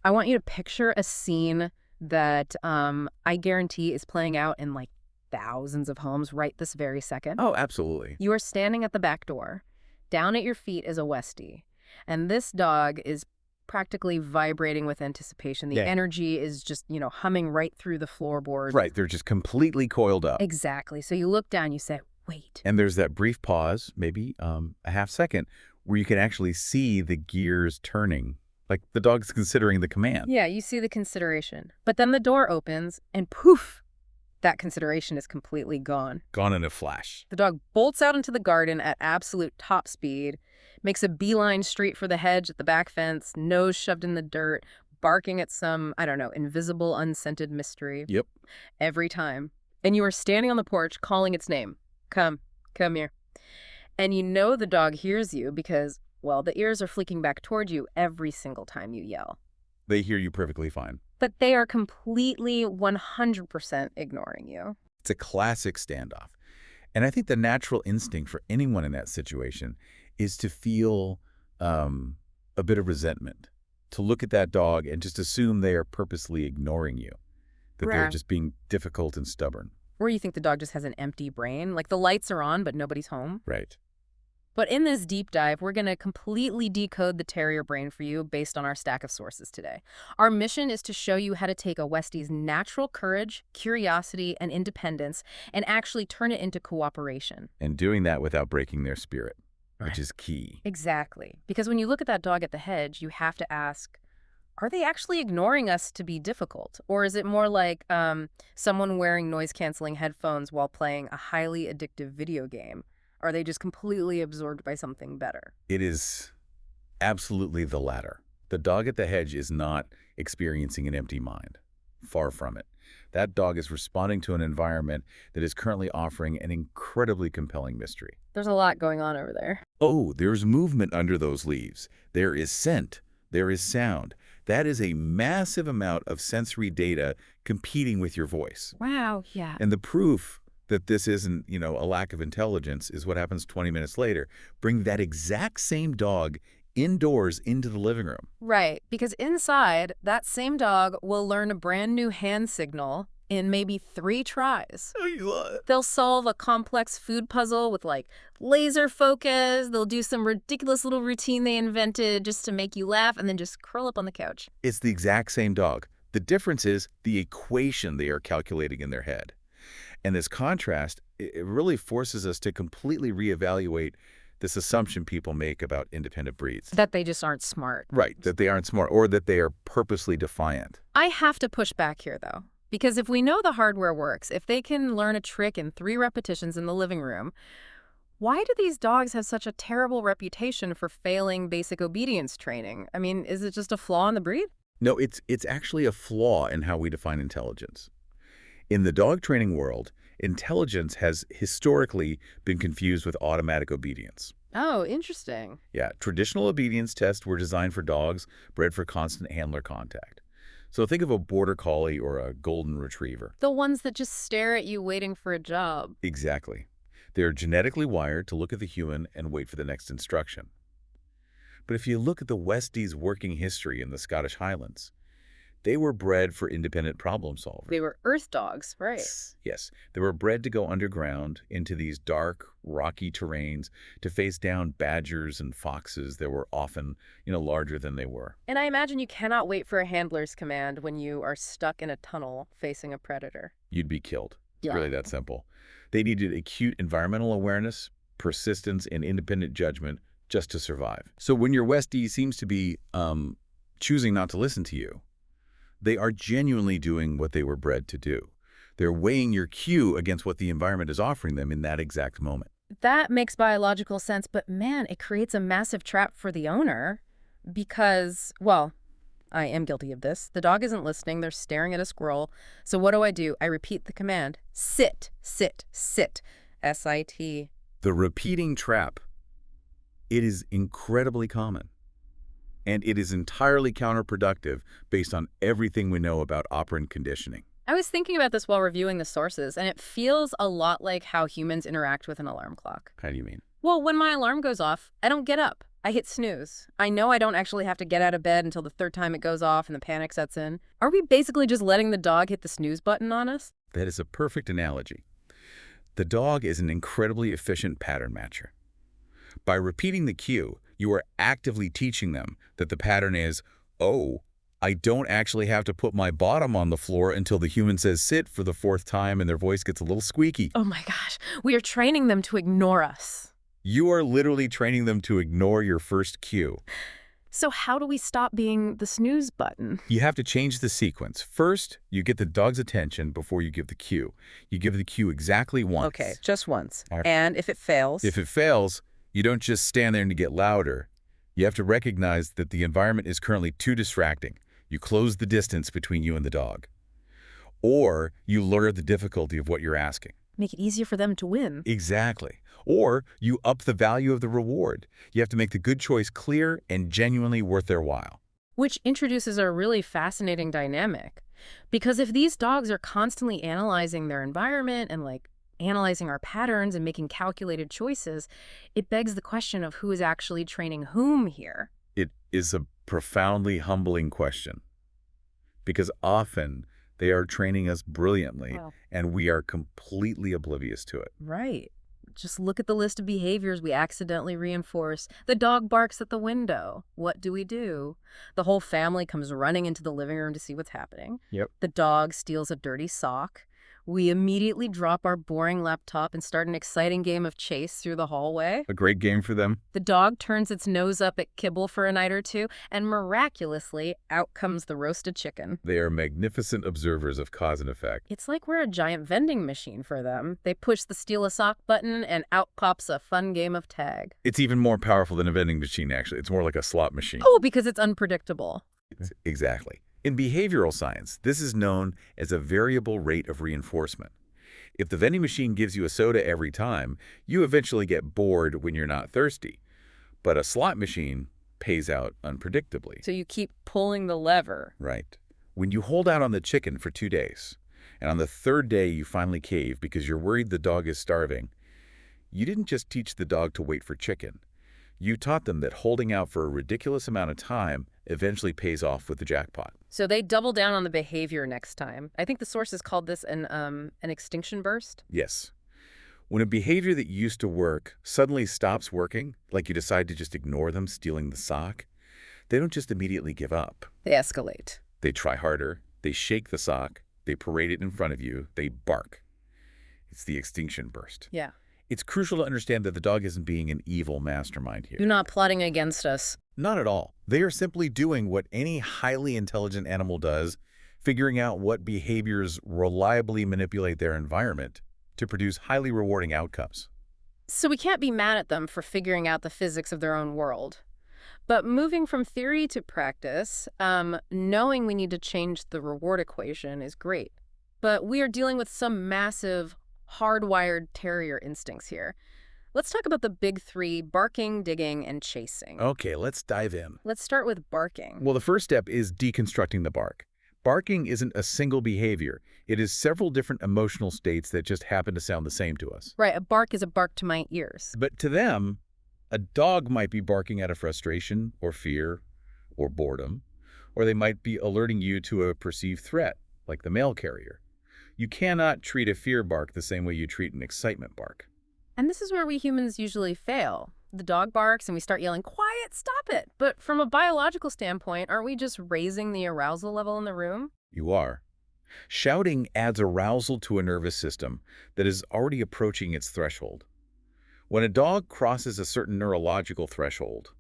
I want you to picture a scene that I guarantee is playing out in like thousands of homes right this very second. Oh, absolutely. You are standing at the back door. Down at your feet is a Westie. And this dog is practically vibrating with anticipation. The Yeah. energy is just, humming right through the floorboard. Right, they're just completely coiled up. Exactly. So you look down, you say, wait. And there's that brief pause, maybe a half second, where you can actually see the gears turning, like the dog's considering the command. Yeah, you see the consideration. But then the door opens and poof, that consideration is completely gone. Gone in a flash. The dog bolts out into the garden at absolute top speed, makes a beeline straight for the hedge at the back fence, nose shoved in the dirt, barking at some, I don't know, invisible, unscented mystery. Yep. Every time. And you are standing on the porch calling its name. Come here. And you know the dog hears you because, well, the ears are flicking back toward you every single time you yell. They hear you perfectly fine. But they are completely 100% ignoring you. It's a classic standoff. And I think the natural instinct for anyone in that situation is to feel a bit of resentment, to look at that dog and just assume they are purposely ignoring you, that they're just being difficult and stubborn. Or you think the dog just has an empty brain, like the lights are on, but nobody's home. Right. But in this deep dive, we're going to completely decode the terrier brain for you based on our stack of sources today. Our mission is to show you how to take a Westie's natural courage, curiosity, and independence and actually turn it into cooperation. And doing that without breaking their spirit, which is key. Exactly. Because when you look at that dog at the hedge, you have to ask, are they actually ignoring us to be difficult? Or is it more like someone wearing noise-canceling headphones while playing a highly addictive video game? Are they just completely absorbed by something better? It is absolutely the latter. The dog at the hedge is not experiencing an empty mind. Far from it. That dog is responding to an environment that is currently offering an incredibly compelling mystery. There's a lot going on over there. Oh, there's movement under those leaves. There is scent. There is sound. That is a massive amount of sensory data competing with your voice. Wow, yeah. And the proof that this isn't, a lack of intelligence is what happens 20 minutes later. Bring that exact same dog indoors into the living room. Right, because inside, that same dog will learn a brand new hand signal in maybe 3 tries. They'll solve a complex food puzzle with like laser focus. They'll do some ridiculous little routine they invented just to make you laugh and then just curl up on the couch. It's the exact same dog. The difference is the equation they are calculating in their head. And this contrast, it really forces us to completely reevaluate this assumption people make about independent breeds. That they just aren't smart. Right, that they aren't smart or that they are purposely defiant. I have to push back here, though, because if we know the hardware works, if they can learn a trick in 3 repetitions in the living room, why do these dogs have such a terrible reputation for failing basic obedience training? I mean, is it just a flaw in the breed? No, it's actually a flaw in how we define intelligence. In the dog training world, intelligence has historically been confused with automatic obedience. Oh, interesting. Yeah, traditional obedience tests were designed for dogs bred for constant handler contact. So think of a border collie or a golden retriever. The ones that just stare at you waiting for a job. Exactly. They're genetically wired to look at the human and wait for the next instruction. But if you look at the Westie's working history in the Scottish Highlands, they were bred for independent problem solvers. They were earth dogs, right? Yes. They were bred to go underground into these dark, rocky terrains to face down badgers and foxes that were often, larger than they were. And I imagine you cannot wait for a handler's command when you are stuck in a tunnel facing a predator. You'd be killed. It's Yeah. really that simple. They needed acute environmental awareness, persistence, and independent judgment just to survive. So when your Westie seems to be choosing not to listen to you, they are genuinely doing what they were bred to do. They're weighing your cue against what the environment is offering them in that exact moment. That makes biological sense, but man, it creates a massive trap for the owner because, well, I am guilty of this. The dog isn't listening. They're staring at a squirrel. So what do? I repeat the command. Sit, sit, sit. S-I-T. The repeating trap, it is incredibly common. And it is entirely counterproductive based on everything we know about operant conditioning. I was thinking about this while reviewing the sources, and it feels a lot like how humans interact with an alarm clock. How do you mean? Well, when my alarm goes off, I don't get up. I hit snooze. I know I don't actually have to get out of bed until the third time it goes off and the panic sets in. Are we basically just letting the dog hit the snooze button on us? That is a perfect analogy. The dog is an incredibly efficient pattern matcher. By repeating the cue, you are actively teaching them that the pattern is, oh, I don't actually have to put my bottom on the floor until the human says sit for the fourth time and their voice gets a little squeaky. Oh my gosh, we are training them to ignore us. You are literally training them to ignore your first cue. So how do we stop being the snooze button? You have to change the sequence. First, you get the dog's attention before you give the cue. You give the cue exactly once. Okay, just once. And if it fails? If it fails, you don't just stand there and get louder. You have to recognize that the environment is currently too distracting. You close the distance between you and the dog. Or you lower the difficulty of what you're asking. Make it easier for them to win. Exactly. Or you up the value of the reward. You have to make the good choice clear and genuinely worth their while. Which introduces a really fascinating dynamic. Because if these dogs are constantly analyzing their environment and analyzing our patterns and making calculated choices, it begs the question of who is actually training whom here. It is a profoundly humbling question. Because often they are training us brilliantly, and we are completely oblivious to it. Right. Just look at the list of behaviors we accidentally reinforce. The dog barks at the window. What do? The whole family comes running into the living room to see what's happening. Yep. The dog steals a dirty sock. We immediately drop our boring laptop and start an exciting game of chase through the hallway. A great game for them. The dog turns its nose up at kibble for a night or two, and miraculously, out comes the roasted chicken. They are magnificent observers of cause and effect. It's like we're a giant vending machine for them. They push the steal a sock button, and out pops a fun game of tag. It's even more powerful than a vending machine, actually. It's more like a slot machine. Oh, because it's unpredictable. Exactly. In behavioral science, this is known as a variable rate of reinforcement. If the vending machine gives you a soda every time, you eventually get bored when you're not thirsty. But a slot machine pays out unpredictably. So you keep pulling the lever. Right. When you hold out on the chicken for 2 days, and on the third day you finally cave because you're worried the dog is starving, you didn't just teach the dog to wait for chicken. You taught them that holding out for a ridiculous amount of time eventually pays off with the jackpot. So they double down on the behavior next time. I think the sources called this an extinction burst. Yes. When a behavior that used to work suddenly stops working, like you decide to just ignore them stealing the sock, they don't just immediately give up. They escalate. They try harder. They shake the sock. They parade it in front of you. They bark. It's the extinction burst. Yeah. It's crucial to understand that the dog isn't being an evil mastermind here. You're not plotting against us. Not at all. They are simply doing what any highly intelligent animal does, figuring out what behaviors reliably manipulate their environment to produce highly rewarding outcomes. So we can't be mad at them for figuring out the physics of their own world. But moving from theory to practice, knowing we need to change the reward equation is great. But we are dealing with some massive hardwired terrier instincts here. Let's talk about the big three: barking, digging, and chasing. Okay, let's dive in. Let's start with barking. Well, the first step is deconstructing the bark. Barking isn't a single behavior. It is several different emotional states that just happen to sound the same to us. Right, a bark is a bark to my ears. But to them, a dog might be barking out of frustration or fear or boredom, or they might be alerting you to a perceived threat, like the mail carrier. You cannot treat a fear bark the same way you treat an excitement bark. And this is where we humans usually fail. The dog barks and we start yelling, "Quiet, stop it!" But from a biological standpoint, aren't we just raising the arousal level in the room? You are. Shouting adds arousal to a nervous system that is already approaching its threshold. When a dog crosses a certain neurological threshold,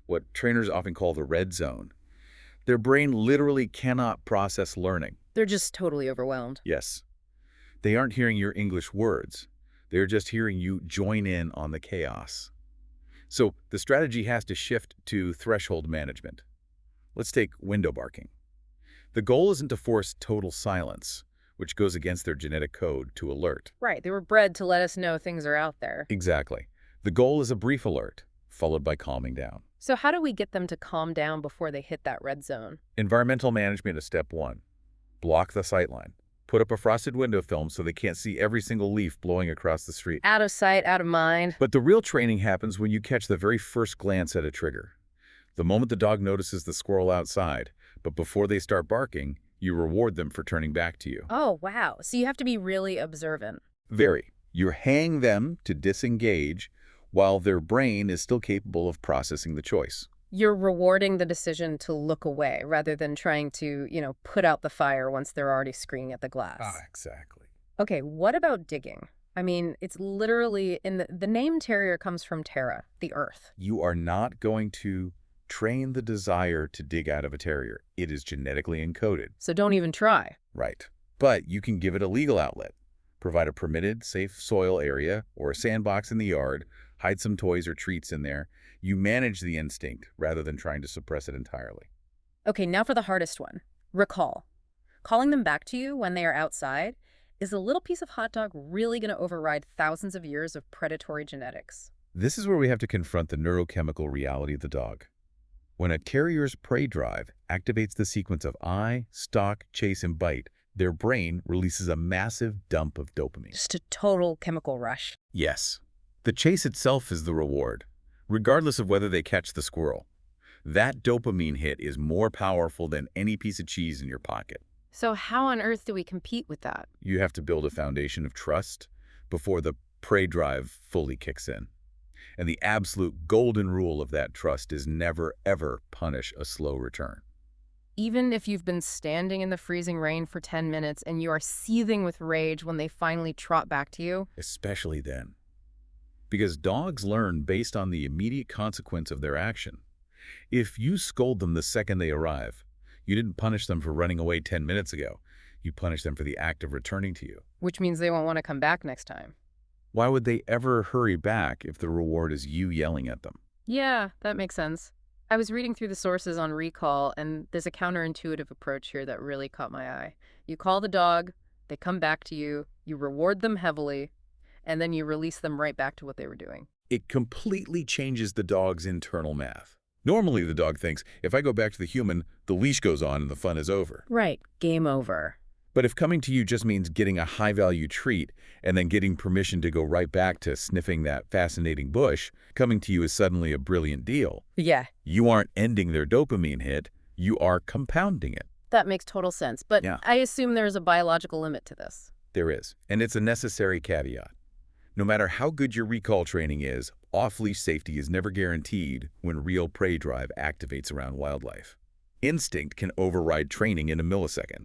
what trainers often call the red zone, their brain literally cannot process learning. They're just totally overwhelmed. Yes. They aren't hearing your English words. They're just hearing you join in on the chaos. So the strategy has to shift to threshold management. Let's take window barking. The goal isn't to force total silence, which goes against their genetic code to alert. Right, they were bred to let us know things are out there. Exactly. The goal is a brief alert, followed by calming down. So how do we get them to calm down before they hit that red zone? Environmental management is step one. Block the sightline. Put up a frosted window film so they can't see every single leaf blowing across the street. Out of sight, out of mind. But the real training happens when you catch the very first glance at a trigger. The moment the dog notices the squirrel outside, but before they start barking, you reward them for turning back to you. Oh, wow. So you have to be really observant. Very. You hang them to disengage while their brain is still capable of processing the choice. You're rewarding the decision to look away rather than trying to, put out the fire once they're already screaming at the glass. Ah, exactly. Okay, what about digging? I mean, it's literally, the name Terrier comes from terra, the earth. You are not going to train the desire to dig out of a terrier. It is genetically encoded. So don't even try. Right. But you can give it a legal outlet. Provide a permitted, safe soil area or a sandbox in the yard, hide some toys or treats in there. You manage the instinct rather than trying to suppress it entirely. Okay, now for the hardest one. Recall. Calling them back to you when they are outside. Is a little piece of hot dog really going to override thousands of years of predatory genetics? This is where we have to confront the neurochemical reality of the dog. When a terrier's prey drive activates the sequence of eye, stalk, chase, and bite, their brain releases a massive dump of dopamine. Just a total chemical rush. Yes. The chase itself is the reward, regardless of whether they catch the squirrel. That dopamine hit is more powerful than any piece of cheese in your pocket. So how on earth do we compete with that? You have to build a foundation of trust before the prey drive fully kicks in. And the absolute golden rule of that trust is never, ever punish a slow return. Even if you've been standing in the freezing rain for 10 minutes and you are seething with rage when they finally trot back to you? Especially then. Because dogs learn based on the immediate consequence of their action. If you scold them the second they arrive, you didn't punish them for running away 10 minutes ago. You punish them for the act of returning to you. Which means they won't want to come back next time. Why would they ever hurry back if the reward is you yelling at them? Yeah, that makes sense. I was reading through the sources on recall, and there's a counterintuitive approach here that really caught my eye. You call the dog, they come back to you, you reward them heavily, and then you release them right back to what they were doing. It completely changes the dog's internal math. Normally, the dog thinks, if I go back to the human, the leash goes on and the fun is over. Right, game over. But if coming to you just means getting a high-value treat and then getting permission to go right back to sniffing that fascinating bush, coming to you is suddenly a brilliant deal. Yeah. You aren't ending their dopamine hit, you are compounding it. That makes total sense, but Yeah. I assume there's a biological limit to this. There is, and it's a necessary caveat. No matter how good your recall training is, off-leash safety is never guaranteed when real prey drive activates around wildlife. Instinct can override training in a millisecond.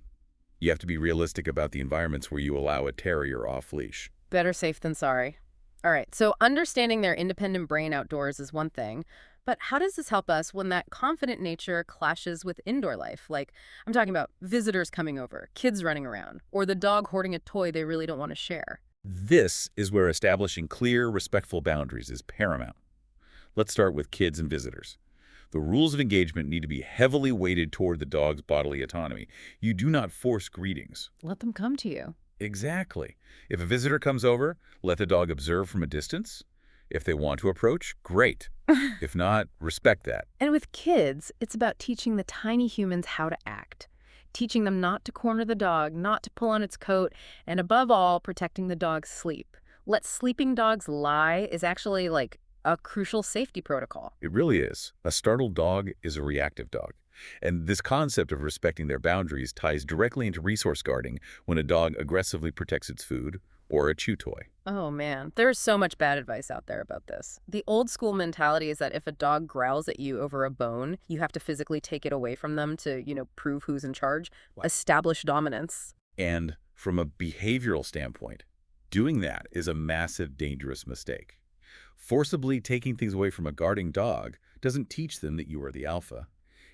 You have to be realistic about the environments where you allow a terrier off-leash. Better safe than sorry. All right, so understanding their independent brain outdoors is one thing, but how does this help us when that confident nature clashes with indoor life? Like, I'm talking about visitors coming over, kids running around, or the dog hoarding a toy they really don't want to share. This is where establishing clear, respectful boundaries is paramount. Let's start with kids and visitors. The rules of engagement need to be heavily weighted toward the dog's bodily autonomy. You do not force greetings. Let them come to you. Exactly. If a visitor comes over, let the dog observe from a distance. If they want to approach, great. If not, respect that. And with kids, it's about teaching the tiny humans how to act. Teaching them not to corner the dog, not to pull on its coat, and above all, protecting the dog's sleep. Let sleeping dogs lie is actually like a crucial safety protocol. It really is. A startled dog is a reactive dog. And this concept of respecting their boundaries ties directly into resource guarding when a dog aggressively protects its food or a chew toy. Oh man, there's so much bad advice out there about this. The old school mentality is that if a dog growls at you over a bone, you have to physically take it away from them to, prove who's in charge, establish dominance. And from a behavioral standpoint, doing that is a massive, dangerous mistake. Forcibly taking things away from a guarding dog doesn't teach them that you are the alpha.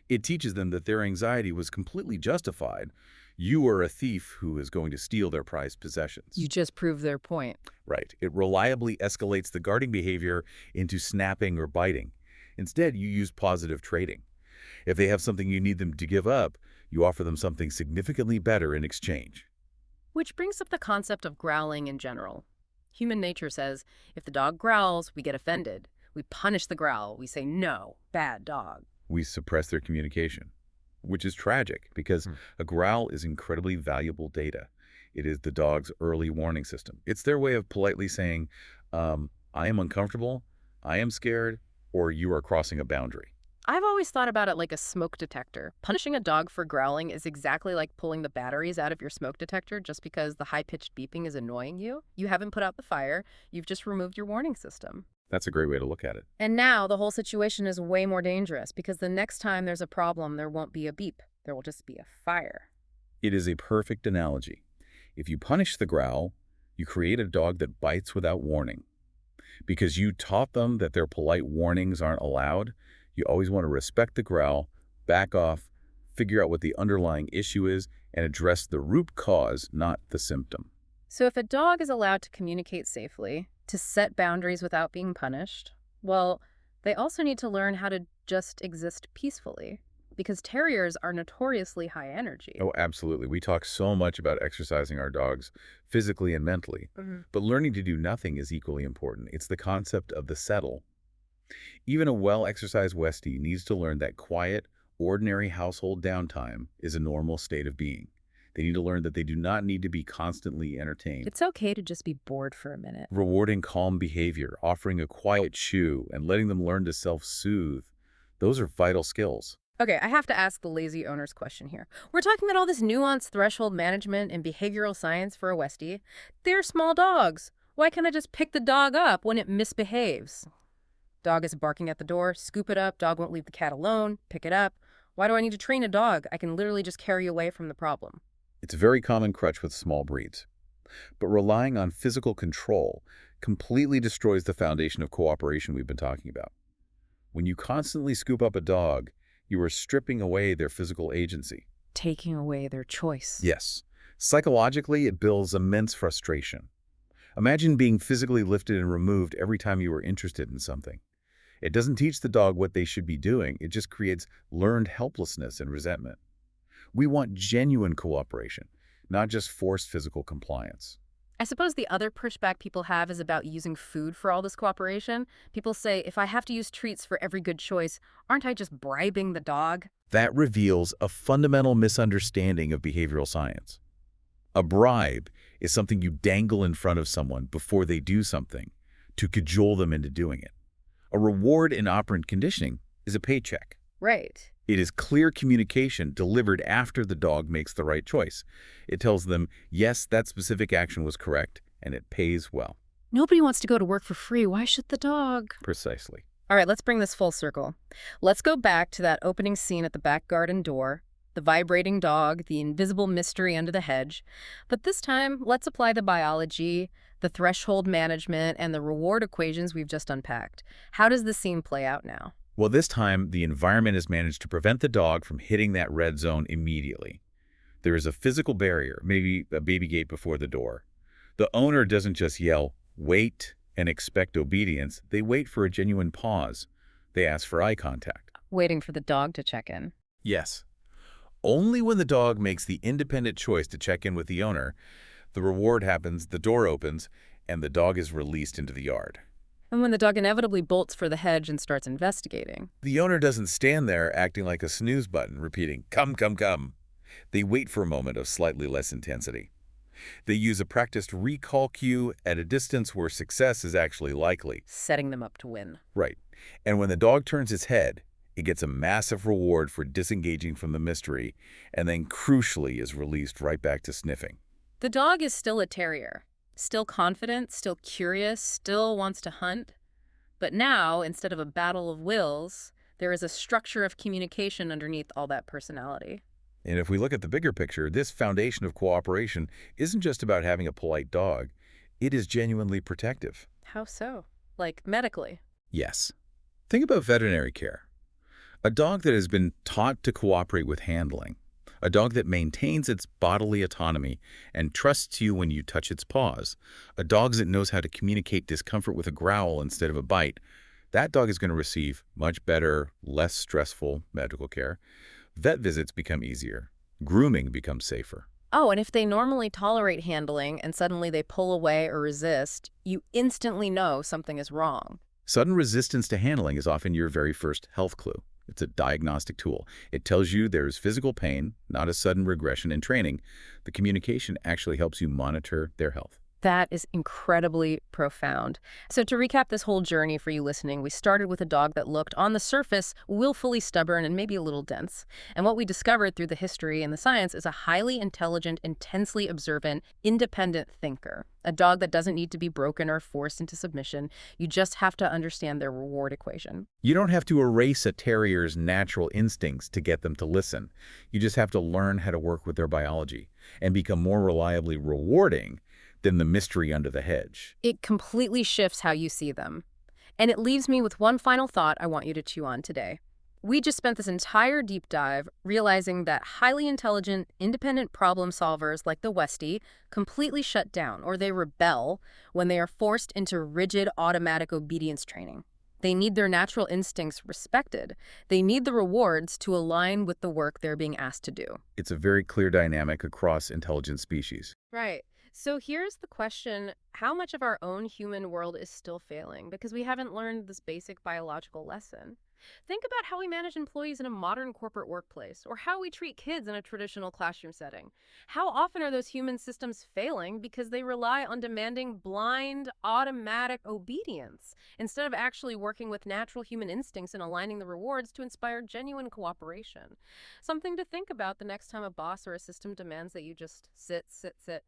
It teaches them that their anxiety was completely justified. You are a thief who is going to steal their prized possessions. You just proved their point. Right. It reliably escalates the guarding behavior into snapping or biting. Instead, you use positive trading. If they have something you need them to give up, you offer them something significantly better in exchange. Which brings up the concept of growling in general. Human nature says, if the dog growls, we get offended. We punish the growl. We say, no, bad dog. We suppress their communication, which is tragic because a growl is incredibly valuable data. It is the dog's early warning system. It's their way of politely saying, I am uncomfortable, I am scared, or you are crossing a boundary. I've always thought about it like a smoke detector. Punishing a dog for growling is exactly like pulling the batteries out of your smoke detector just because the high-pitched beeping is annoying you. You haven't put out the fire, you've just removed your warning system. That's a great way to look at it. And now the whole situation is way more dangerous because the next time there's a problem, there won't be a beep. There will just be a fire. It is a perfect analogy. If you punish the growl, you create a dog that bites without warning. Because you taught them that their polite warnings aren't allowed, you always want to respect the growl, back off, figure out what the underlying issue is, and address the root cause, not the symptom. So if a dog is allowed to communicate safely, to set boundaries without being punished, well, they also need to learn how to just exist peacefully. Because terriers are notoriously high energy. Oh, absolutely. We talk so much about exercising our dogs physically and mentally, but learning to do nothing is equally important. It's the concept of the settle. Even a well-exercised Westie needs to learn that quiet, ordinary household downtime is a normal state of being. They need to learn that they do not need to be constantly entertained. It's okay to just be bored for a minute. Rewarding calm behavior, offering a quiet chew, and letting them learn to self-soothe, those are vital skills. Okay, I have to ask the lazy owner's question here. We're talking about all this nuanced threshold management and behavioral science for a Westie. They're small dogs. Why can't I just pick the dog up when it misbehaves? Dog is barking at the door, scoop it up, dog won't leave the cat alone, pick it up. Why do I need to train a dog? I can literally just carry away from the problem. It's a very common crutch with small breeds. But relying on physical control completely destroys the foundation of cooperation we've been talking about. When you constantly scoop up a dog, you are stripping away their physical agency. Taking away their choice. Yes. Psychologically, it builds immense frustration. Imagine being physically lifted and removed every time you were interested in something. It doesn't teach the dog what they should be doing. It just creates learned helplessness and resentment. We want genuine cooperation, not just forced physical compliance. I suppose the other pushback people have is about using food for all this cooperation. People say, if I have to use treats for every good choice, aren't I just bribing the dog? That reveals a fundamental misunderstanding of behavioral science. A bribe is something you dangle in front of someone before they do something to cajole them into doing it. A reward in operant conditioning is a paycheck. Right. It is clear communication delivered after the dog makes the right choice. It tells them, yes, that specific action was correct, and it pays well. Nobody wants to go to work for free. Why should the dog? Precisely. All right, let's bring this full circle. Let's go back to that opening scene at the back garden door, the vibrating dog, the invisible mystery under the hedge. But this time, let's apply the biology, the threshold management, and the reward equations we've just unpacked. How does the scene play out now? Well, this time, the environment is managed to prevent the dog from hitting that red zone immediately. There is a physical barrier, maybe a baby gate before the door. The owner doesn't just yell, wait, and expect obedience. They wait for a genuine pause. They ask for eye contact. Waiting for the dog to check in. Yes. Only when the dog makes the independent choice to check in with the owner, the reward happens, the door opens, and the dog is released into the yard. And when the dog inevitably bolts for the hedge and starts investigating. The owner doesn't stand there acting like a snooze button, repeating, come, come, come. They wait for a moment of slightly less intensity. They use a practiced recall cue at a distance where success is actually likely. Setting them up to win. Right. And when the dog turns its head, it gets a massive reward for disengaging from the mystery, and then crucially is released right back to sniffing. The dog is still a terrier. Still confident, still curious, still wants to hunt. But now, instead of a battle of wills, there is a structure of communication underneath all that personality. And if we look at the bigger picture, this foundation of cooperation isn't just about having a polite dog. It is genuinely protective. How so? Like medically? Yes. Think about veterinary care. A dog that has been taught to cooperate with handling, a dog that maintains its bodily autonomy and trusts you when you touch its paws, a dog that knows how to communicate discomfort with a growl instead of a bite, that dog is going to receive much better, less stressful medical care. Vet visits become easier. Grooming becomes safer. Oh, and if they normally tolerate handling and suddenly they pull away or resist, you instantly know something is wrong. Sudden resistance to handling is often your very first health clue. It's a diagnostic tool. It tells you there's physical pain, not a sudden regression in training. The communication actually helps you monitor their health. That is incredibly profound. So to recap this whole journey for you listening, we started with a dog that looked, on the surface, willfully stubborn and maybe a little dense. And what we discovered through the history and the science is a highly intelligent, intensely observant, independent thinker. A dog that doesn't need to be broken or forced into submission. You just have to understand their reward equation. You don't have to erase a terrier's natural instincts to get them to listen. You just have to learn how to work with their biology and become more reliably rewarding than the mystery under the hedge. It completely shifts how you see them. And it leaves me with one final thought I want you to chew on today. We just spent this entire deep dive realizing that highly intelligent, independent problem solvers like the Westie completely shut down or they rebel when they are forced into rigid automatic obedience training. They need their natural instincts respected. They need the rewards to align with the work they're being asked to do. It's a very clear dynamic across intelligent species. Right. So here's the question, how much of our own human world is still failing because we haven't learned this basic biological lesson? Think about how we manage employees in a modern corporate workplace or how we treat kids in a traditional classroom setting. How often are those human systems failing because they rely on demanding blind, automatic obedience instead of actually working with natural human instincts and aligning the rewards to inspire genuine cooperation? Something to think about the next time a boss or a system demands that you just sit, sit, sit.